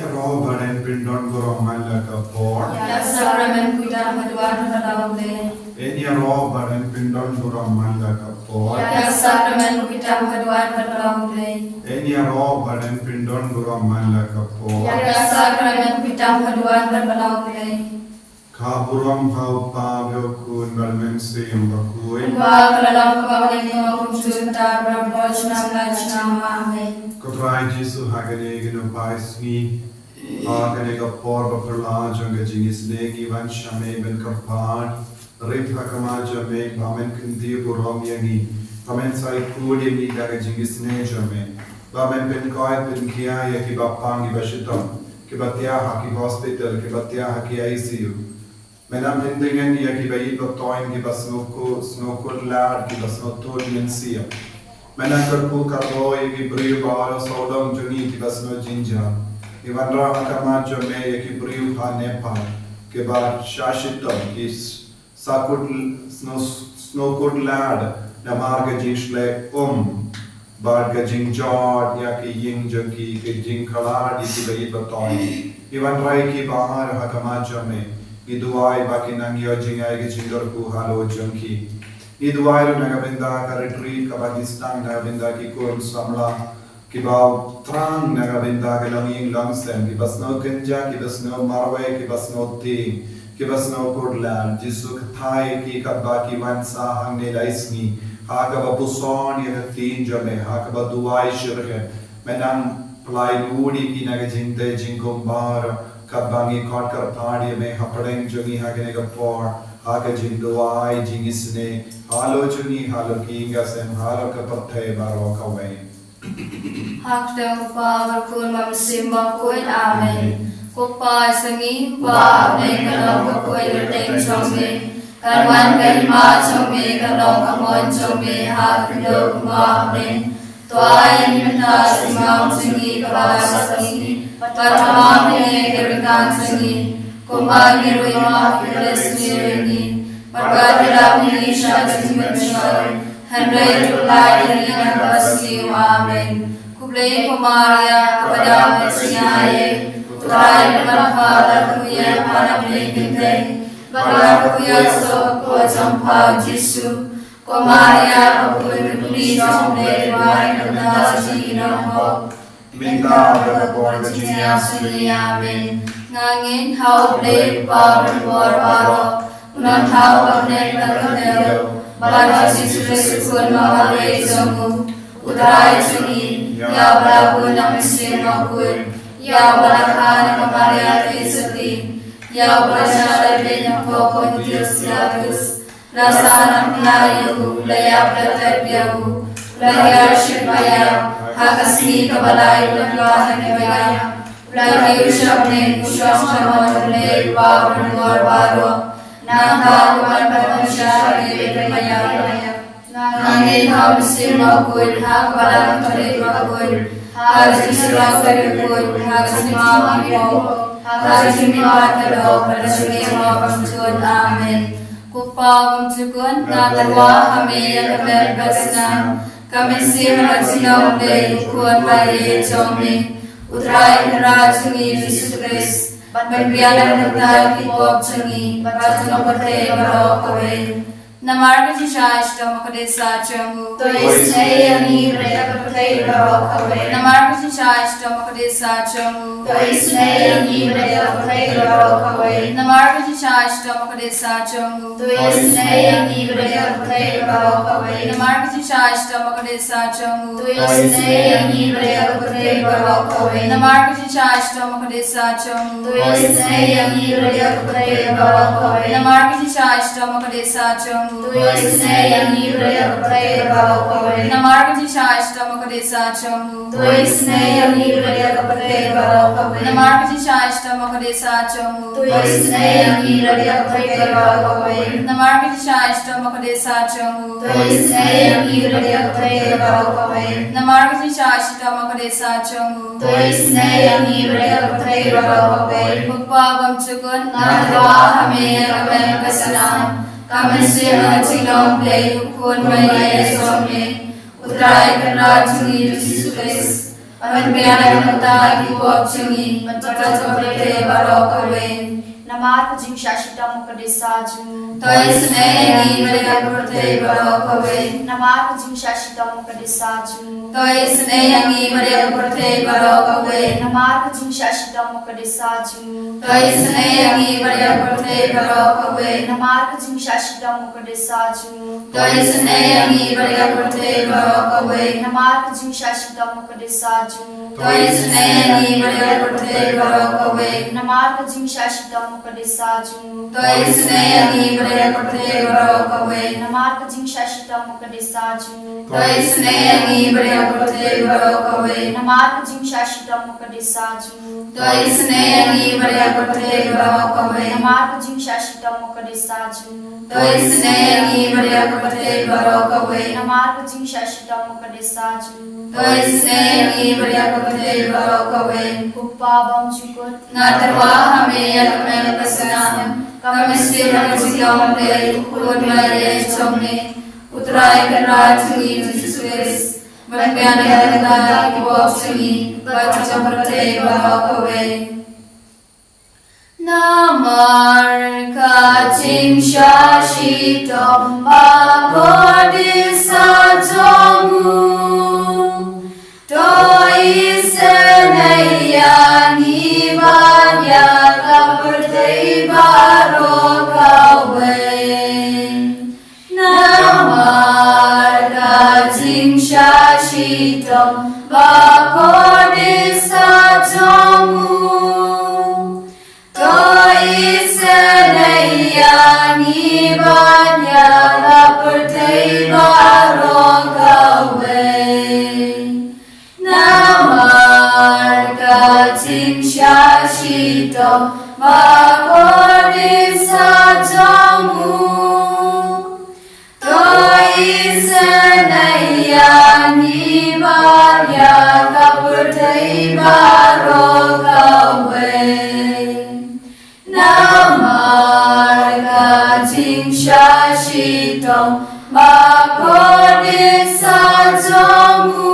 Enya roba dan pindon gorong mala kapor. Ya sakramen kuidar maduan kadawle. Enya roba dan pindon gorong mala kapor. Ya sakramen kuidar maduan kadawle. Enya roba dan pindon gorong mala kapor. Ya sakramen kuidar maduan kadawle. Kaburam hau pavyo balmen sim bakui. Ba kalalam kawali mo kunjunta brahmojnam lajnam amen. Kutrai Jesu hagane gino paisni. Hagane kapor baperla jonga jingis negi vanshame ben kapar. Rip hakama jame bamen kundi buram yangi. Bamen sai kudi yangi daga jingis ne jame. Bamen ben koi ben kia ya ki bapangi bashitam. Ki batya haki hospital ki batya haki ICU. Menam hindingen ya ki bayi batoin ki snoko lad ki basnoto lensia. Menam karku karbo ya ki briu bawalo sodom juni ki basno jinja. Ivandra hakama jome ya ki briu ha Nepal. Ke बाद शाशितम ki sakut snokut lad na marga jingsle bad ga jingjod ya ki ying jaki ke jing khalad ki bayi batoin. Ivandra ki bahar hakama jome Iduai baki nangyo jingai ke jingor ku halo jongki. Iduai ro nagabinda ka retreat ka Pakistan nagabinda ki kun samla ki bau trang nagabinda ka langing langsem ki basno kenja ki basno marwe ki basno ti ki basno kurlan jisu kthai ki kabba ki wansa hangne laisni ha ka ba puson ya tin jame ha ka ba duai shirhe menam plai ludi ki nagajinte jingkumbar Kabangi kotkar party me hapadeng jungi hagene kapor haga jinduai jingisne halo jungi halo kinga sem halo kapathe baro kawe Hakdang power kun mam simba kuin amen. Kupa sangi pa ne kalong kakoy lateng chome. Karwan kay ma chome kalong kamon chome hakdo kumapne. Tuayan mita simam sangi kabasa sangi. Patamamne kerikan sangi. Kumagi ruima kilesni. Pagkatilamni siya sinimensyon. Henry tulay ng basli amen. Kublay kumaria kepada Mesiaye. Tulay berpada kuya panabli kinte. Bala kuya so ko sampau Jesu. Kumaria kuya kuli sampai baik kepada sinong. Minta berkorban jinya sini amen. Ngangin hau play power baro. Unan hau abne kakadeo. Bala Yesus kun mahalay samu udray suni ya bala kun namisin makun ya bala kan kamaria tisati ya bala syarabe nyakokon Diyos yatus lasanang layu layap latagyahu layar shipaya hakasni kabalay ulaklahan ibaya layu syabne kusyas naman ulay pawang baro Nangkawan pagmasyari kaya Nangin hamsin magul Hakabalang kalit magul Hagas isra karikul Hagas imamang mo Hagas imimat kalo Kalasumi mapamtun amen Kupawang tukun Natarwa kami Yakamergasna Kami sirat sinong Day Kuan bayi Chomi Utray karajungi Jesus Christ Berbiaran kita kipok cengi, batang berteh berok kawin. Namar kecisa istam kadesa cengu. Toisne yani bereka berteh berok kawin. Namar kecisa istam kadesa cengu. Toisne yani bereka berteh berok kawin. Namar kecisa istam kadesa cengu. Toisne yani bereka berteh berok kawin. Namar kecisa istam kadesa cengu. Toisne yani bereka berteh berok kawin. Namar kecisa istam kadesa cengu. Toisne yani bereka berteh berok kawin. Namar kecisa istam kadesa cengu. Toisne yani bereka berteh berok kawin. Namar kecisa istam kadesa cengu. Toisne yani bereka berteh berok kawin. Namar kecisa istam kadesa cengu. Toisne yani bereka berteh berok kawin. Namar kecisa istam kadesa cengu. Toisne yani bereka berteh berok kawin. Namar kecisa istam kadesa cengu. Toisne yani bereka berteh berok kawin. Pagpawang tukun natwa kami kami kasanam. Kami siya silong play kun may somni. Utray karajungi Jesus Christ. Aman pianaganta ipop sungi Matatapabrate barokawe Namar kujing shashita mukadesaju Toisnegi Mariapurte barokawe Namar kujing shashita mukadesaju Toisnegi Mariapurte barokawe Namar kujing shashita mukadesaju Toisnegi Mariapurte barokawe Namar kujing shashita mukadesaju Toisnegi Mariapurte barokawe Namar kujing shashita mukadesaju Toisnegi Mariapurte barokawe Namar kujing shashita mukadesaju Toisnegi Mariapurte barokawe Namar kujing shashita mukadesaju Toisnegi Mariapurte barokawe Namar kujing shashita mukadesaju Toisnegi Mariapurte barokawe Namar kujing shashita mukadesaju Toisnegi Mariapurte barokawe Namar kujing shashita mukadesaju Toisnegi Mariapurte barokawe Kupabam chukut Natarwa hame yakmel pasana Kamisir hamsikam de Ukun maye chomne Utrai kanrat sungi Jisuis Vangyana yadanda kibop sungi Bachapurte barokawe Namar kachim shashitam Bhagodisa jomu Toisenayani vanya kapurte barokawe Namar kachim shashitam Bhagodisa jomu Toisenayani vanya kapurte barokawe Namar kachim shashitam Bhagodisa jomu Toisenayani vanya kapurte barokawe Namar kachim shashitam Bhagodisa jomu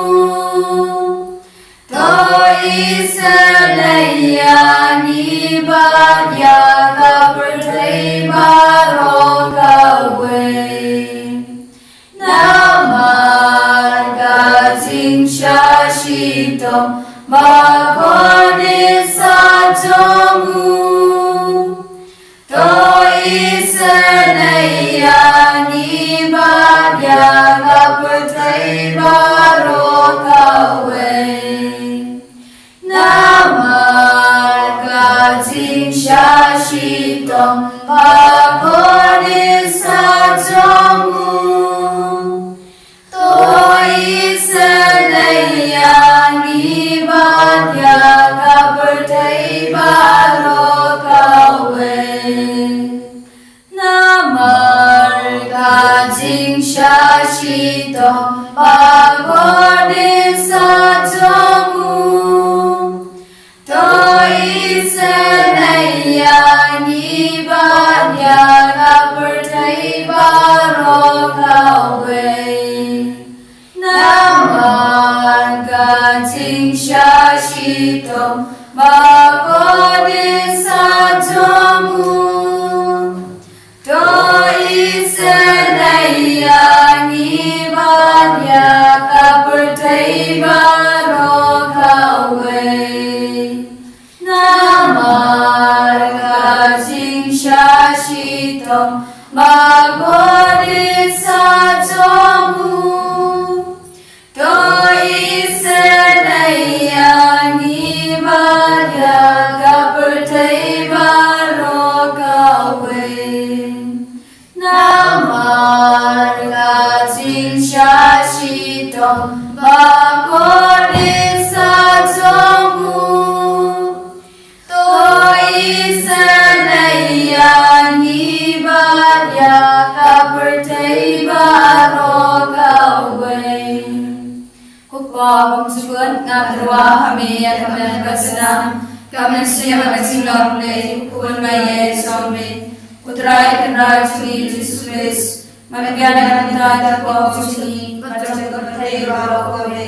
Toisenayani vanya kapurte barokawe Namar kachim shashitam Bhagodisa jomu Toisenayani vanya kapurte barokawe Namar kachim shashitam Bhagodisa jomu Toisenayani vanya kapurte barokawe Namar kachim shashitam Bhagodisa jomu Toisenayani vanya kapurte barokawe Namar kachim shashitam Bhagodisa jomu Toisenayani vanya kapurte barokawe Namar kachim shashitam Bhagodisa jomu Toisenayani vanya kapurte barokawe Namar kachim shashitam Bhagodisa jomu Toisenayani vanya kapurte barokawe Kupabam chukut Natarwa hame yakmel pasana Kamisir hamsikam de Ukun maye chomne Utrai kanrat sungi Jisuis Mamigyana yadanda kibop sungi Bachapurte barokawe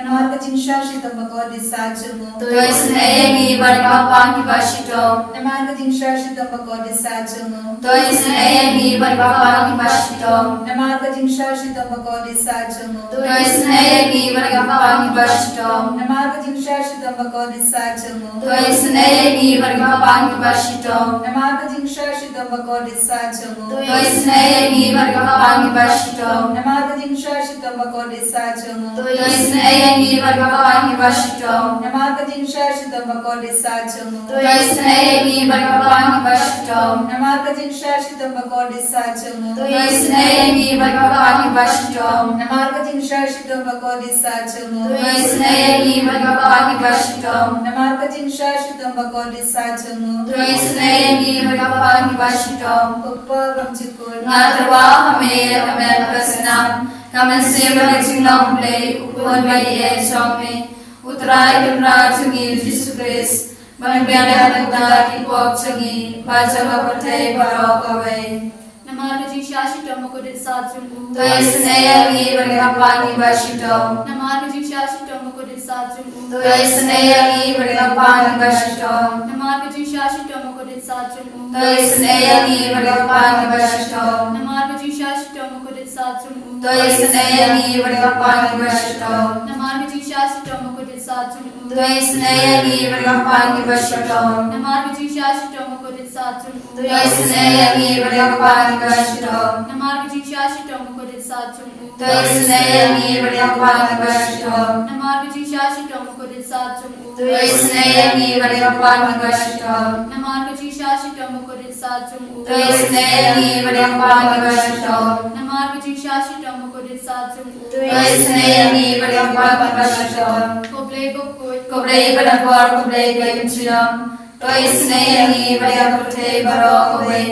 Namar ka jing shashi tambako disajumu. Toisnei baribapang kibashito. Namar ka jing shashi tambako disajumu. Toisnei baribapang kibashito. Namar ka jing shashi tambako disajumu. Toisnei baribapang kibashito. Namar ka jing shashi tambako disajumu. Toisnei baribapang kibashito. Namar ka jing shashi tambako disajumu. Toisnei baribapang kibashito. Namar ka jing shashi tambako disajumu. Toisnei baribapang kibashito. Namar ka jing shashi tambako disajumu. Toisnei baribapang kibashito. Namar ka jing shashi tambako disajumu. Toisnei baribapang kibashito. Namar ka jing shashi tambako disajumu. Toisnei baribapang kibashito. Namar ka jing shashi tambako disajumu. Toisnei baribapang kibashito. Pagpagam chikun. Ngatrawa kami kamen prasanam. Kamen seba jinglong play upon by the chongme. Utray kumra chungi Jesus Christ. Managbiana nagda kipok chungi. Bajama patay barok away. Namar ka jing shashi tamako disajumu. Toisnei baribapang kibashito. Namar ka jing shashi tamako disajumu. Toisnei baribapang kibashito. Namar ka jing shashi tamako disajumu. Toisnei baribapang kibashito. Namar ka jing shashi tamako disajumu. Toisnei baribapang kibashito. Namar ka jing shashi tamako disajumu. Toisnei baribapang kibashito. Namar ka jing shashi tamako disajumu. Toisnei baribapang kibashito. Namar ka jing shashi tamako disajumu. Toisnei baribapang kibashito. Namar ka jing shashi tamako disajumu. Toisnei baribapang kibashito. Namar ka jing shashi tamako disajumu. Toisnei baribapang kibashito. Namar ka jing shashi tamako disajumu. Toisnei baribapang kibashito. Koblay bukut. Koblay barapor koblay kayumsiram. Toisnei baribapang barok away.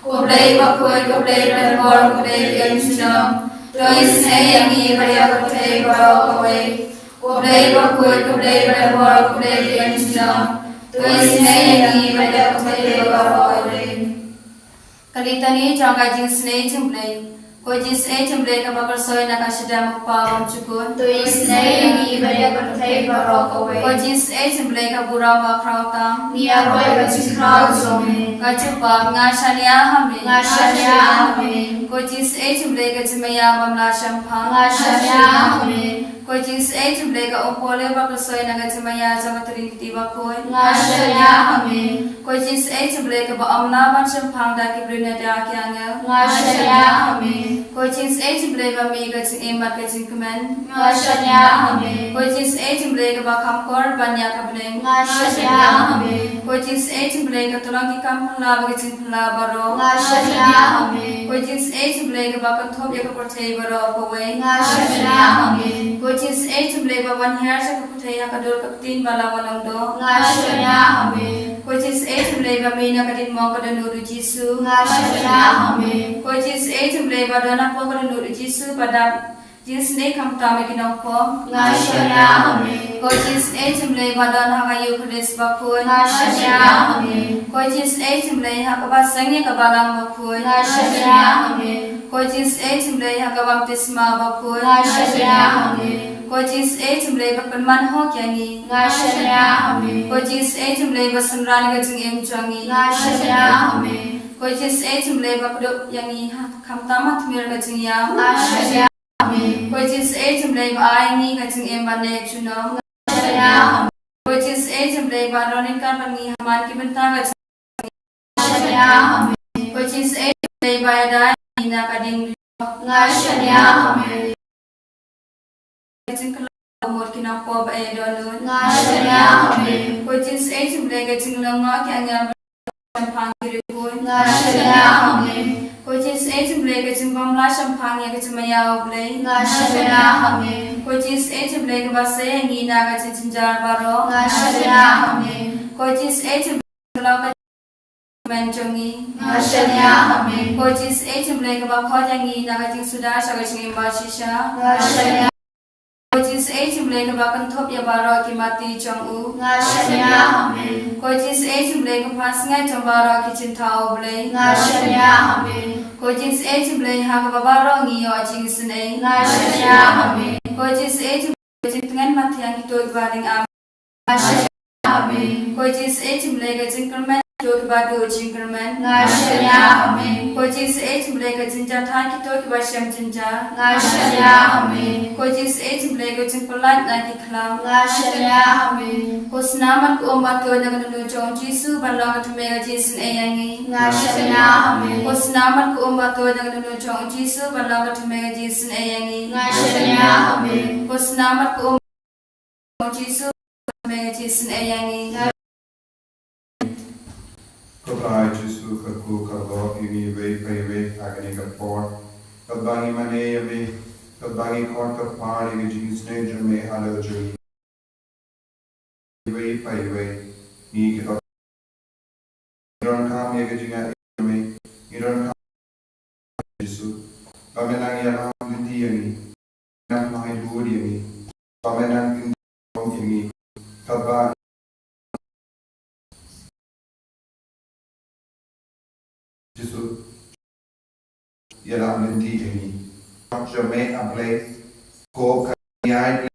Koblay bakut koblay barapor koblay kayumsiram. Toisnei baribapang barok away. Koblay bakut koblay barapor koblay kayumsiram. Toisnei baribapang barok away. Kalitani jangai jinsnei jumblay. Koi jinsnei jumblay kabakar soy nakashida mukpawam chukun. Toisnei baribapang barok away. Koi jinsnei jumblay kabura bakrauta. Niya roy ka jing krao zome. Kachupa ngashania hame. Ngashania hame. Koi jinsnei jumblay kachimaya mamla shampang. Ngashania hame. Koi jinsnei jumblay ka umpole bakar soy nakachimaya jamaturin kitiba koi. Ngashania hame. Koi jinsnei jumblay ka ba amla ban shampang da kibrina da kyanga. Ngashania hame. Koi jinsnei jumblay ba mi kaching emat kaching kumen. Ngashania hame. Koi jinsnei jumblay ka ba kamkor banya kabling. Ngashania hame. Koi jinsnei jumblay ka tulang ki kampala ba kaching pala baro. Ngashania hame. Koi jinsnei jumblay ka ba kanthop ya kaporthay baro kaway. Ngashania hame. Koi jinsnei jumblay ba ban hair sa kaporthay ya kadol kapitin bala walang do. Ngashania hame. Koi jinsnei jumblay ba may nakadin mo kadanuru Jisu. Ngashania hame. Koi jinsnei jumblay ba dana po kadanuru Jisu pada jinsnei kamtame kinaupo. Ngashania hame. Koi jinsnei jumblay ba dana hakayu kades bakun. Ngashania hame. Koi jinsnei jumblay hakaba sangye kabalang bakun. Ngashania hame. Koi jinsnei jumblay hakabam tisma bakun. Ngashania hame. Koi jinsnei jumblay ba penman ho kyangi. Ngashania hame. Koi jinsnei jumblay ba samrani ka jing em changi. Ngashania hame. Koi jinsnei jumblay ba kudo yangi kamtama tmir ka jing yam. Ngashania hame. Koi jinsnei jumblay ba aingi ka jing em bane chuno. Ngashania hame. Koi jinsnei jumblay ba ronin kan bangi haman ki benta ka Ngashania hame. Koi jinsnei jumblay ba yada ina ka ding Ngashania hame. jing kala umur kinaupo ba edonun. Ngashania hame. Koi jinsnei jumblay ka jing longa kyanga pangiri kun. Ngashania hame. Koi jinsnei jumblay ka jing bamla shampang ya ka jimayaw blay. Ngashania hame. Koi jinsnei jumblay ka ba sayangi na ka jinjar baro. Ngashania hame. Koi jinsnei jumblay ka menjongi. Ngashania hame. Koi jinsnei jumblay ka ba khojangi na ka jing sudar sa ka jing bashisha. Ngashania. Koi jinsnei jumblay ka ba kanthop ya baro ki mati chongu. Ngashania hame. Koi jinsnei jumblay ka pas ngai chong baro ki chintao blay. Ngashania hame. Koi jinsnei jumblay ha ka ba baro ngi yo jing snei. Ngashania hame. Koi jinsnei Dengan mati yang kita ibaring Amen. Koi jis mlega jingkerman Jok badu jingkerman Ngashya Amen. Koi jis mlega jinja than kita kibasham jinja Ngashya Amen. Koi jis mlega jingpelat na kiklam Ngashya Amen. Kosnaman ko omat ko na kanu chong jisu balong tumega jisun eyangi Ngashya Amen. Kosnaman ko omat ko na kanu chong jisu balong tumega jisun eyangi Ngashya Amen. Kosnaman ko jisu tumega jisun eyangi Kutrai Jesu kaku karlo ini wei pei wei agni kapor. Kabangi mane yame kabangi kor kapar ini jenis ne jame halo jui. Wei pei wei ni kita. Iron kam ye kejinga yame iron kam Jesu. Pamenang ya ram hindi yami. Nak mahai budi yami. Pamenang hindi yami. Kabang Jesu ialah nanti ini. Jame ablay ko kanyai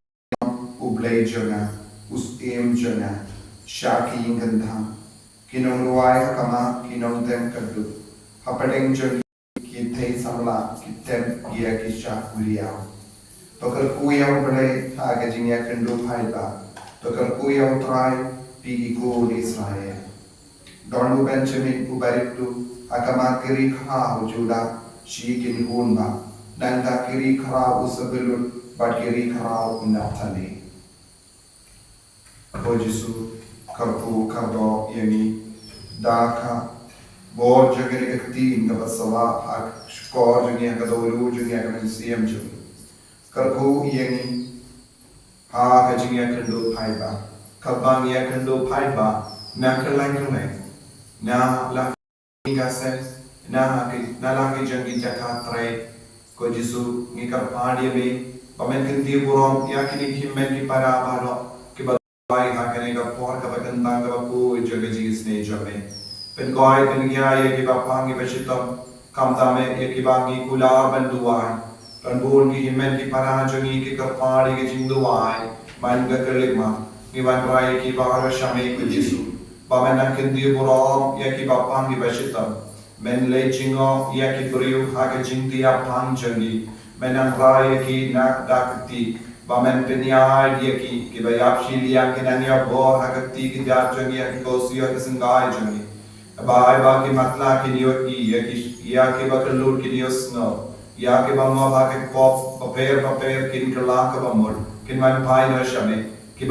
ublay jana usem jana shaki ingandha kinong ruai kama kinong tem kadu hapadeng jani kithe samla kitem ia kisha kuriau tokal kuyau blay ha gajinya kendu phaiba tokal kuyau trai pi ko Israel Donu Benjamin ubaritu agama kiri kha juda shi kin hunba nanda kiri kha usabelun bat kiri kha unathane O Jesu karpu kardo yani daka bor jagani ekti ngabasala hak skor jani kadolu jani akan siam jani karpu yani ha kajinga kendo phaiba kabang ya kendo phaiba na kerlang na la gasen na lagi jangi jakatre ko Jesu ngikar padi me pamen kinti burom yakini himmen ki para baro ki badai hakane ka por ka bakan bang ka ko jagaji sne jame pen goi pen gya ye ki bapangi beshitam kamtame ye ki bangi kula banduai ranbun ki himmen ki para jangi ki ka padi ki jinduai man ga keligma ni wan rai ki bahara shame ko Jesu Pamenang kendi burom ya ki bapang ki bashitam men le chingo ya ki buriu haga jingti ya pang jangi menang rai ya ki nak dakti pamen penyai ya ki bayap shili yang kinanya bor hagati ki jar jangi ya ki kosiyo ki sengai jangi bai ba ki matla ki niyo ya ki bakalur ki niyo snow ya ki bangwa ba ki pop paper kin kerla ka bamur kin man pai na shame ki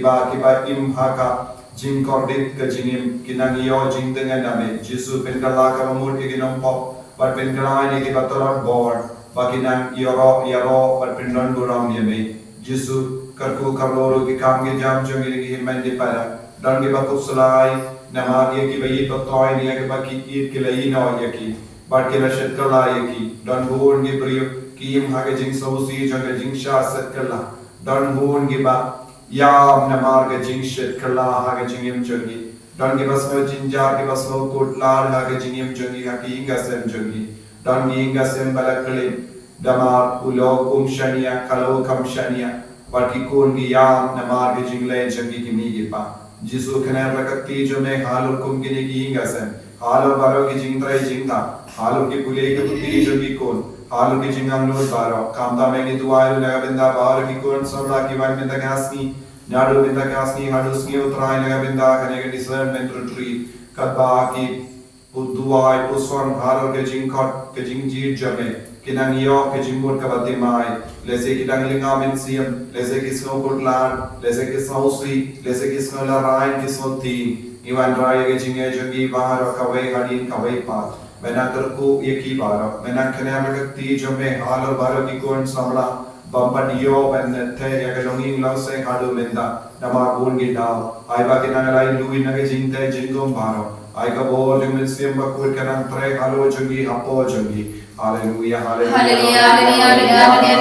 ba im haka jing korbit ke jingim kinangio jing dengan name Jesu penkala ka mamur ke ginong pop but penkala ni ke batolot board bakinang yoro but pendon buram yeme Jesu karku karloro ki kam ke jam jongi ki himmen di para dan ke bakut sulai nama ye ki bayi toy ni ke baki ki ke lai no ye ki but ke la shet kala ye ki dan bur ni priyo ki im ha ke jing sosi jang jing sha set kala dan bur ni ba Yam namar ke jing shit kala ha ke jingim jongi don ke basmo jinjar ke basmo kotlar ha ke jingim jongi ha ki inga sem jongi don ki inga sem balaklim damar ulog shania kalo kam shania war ki kon ki yam namar ke jingle jongi ki mi ki pa Jesu khanar rakati jo me halur kum ki ni ki inga sem halur baro ki jing trai jing tha halur ki pule ki putti jongi kon halur ki jingang no baro kamta me ni duai na benda baro ki kon sabla ki van benda gasni Nadu binda kasni hadusni utrai naga binda kanega discernment retreat kadba ki puduai puswan haro ke jingkot ke jingjir jame kinang yo ke jimbur ka badimai lese ki danglinga mensiam lese ki sno kutlan lese ki sausi lese ki sno larain ki soti iwan rai ke jingge jogi bahar ka wei hadin ka wei pat mena karku yeki baro mena kanega kakti jame halo baro ki kon samla Bampadiyo and the Yagalonging Lausay Hadu Linda, Namakun Gidao, I back in Angalai Louis Nagajinte Jingum Baro, I go all human Simba Kurkan Tre Halo Jungi Apo Jungi. Hallelujah, hallelujah, hallelujah.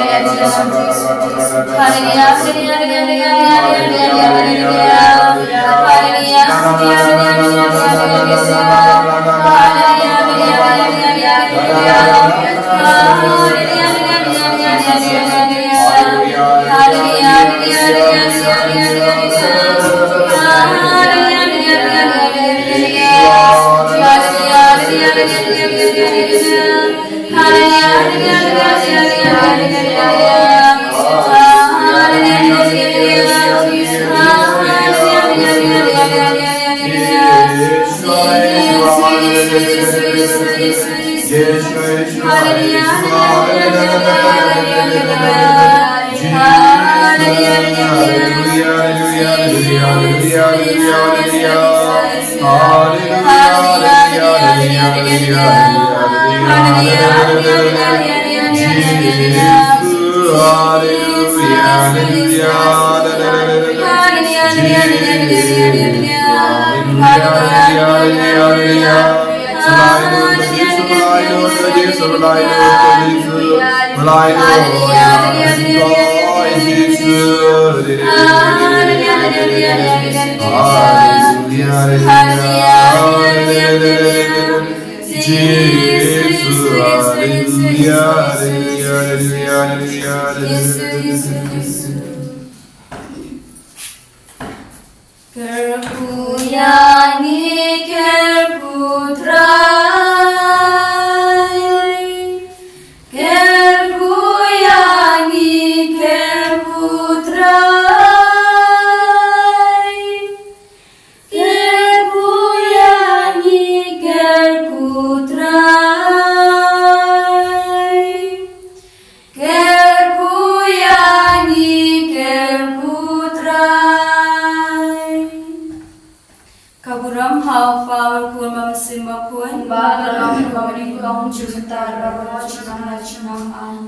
Kaburam hau power kurma simba kuin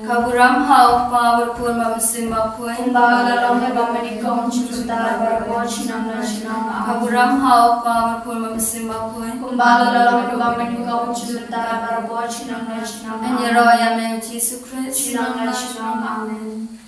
Kaburam hau power kurma simba kuin Kaburam hau power kurma simba kuin And Yeroya me Jesus Christ. Amen.